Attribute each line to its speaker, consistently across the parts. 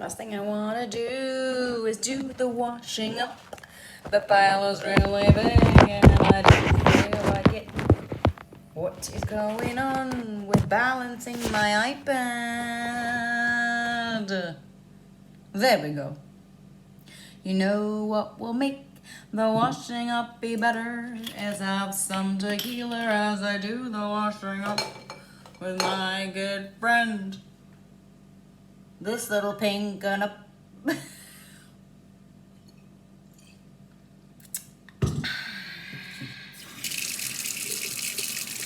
Speaker 1: Last thing I wanna do is do the washing up. The pile is really big and I don't feel like it. What is going on with balancing my iPad? There we go. You know what will make the washing up be better is have some tequila as I do the washing up with my good friend, this little pink gun up.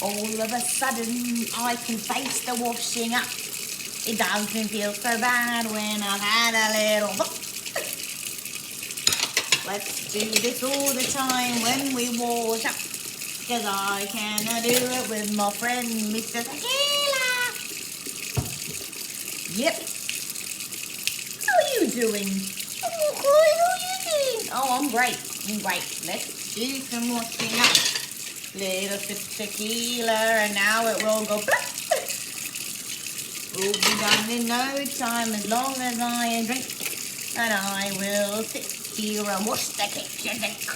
Speaker 1: All of a sudden, I can face the washing up. It doesn't feel so bad when I've had a little look. Let's do this all the time when we wash up, 'cause I cannot do it with my friend, Mr. Tequila. Yep. How are you doing? Oh, good. How are you doing? Oh, I'm great. I'm great. Let's do some washing up. Little sip tequila, and now it will go blah. We'll be done in no time as long as I drink, and I will sit here and wash the kitchen sink.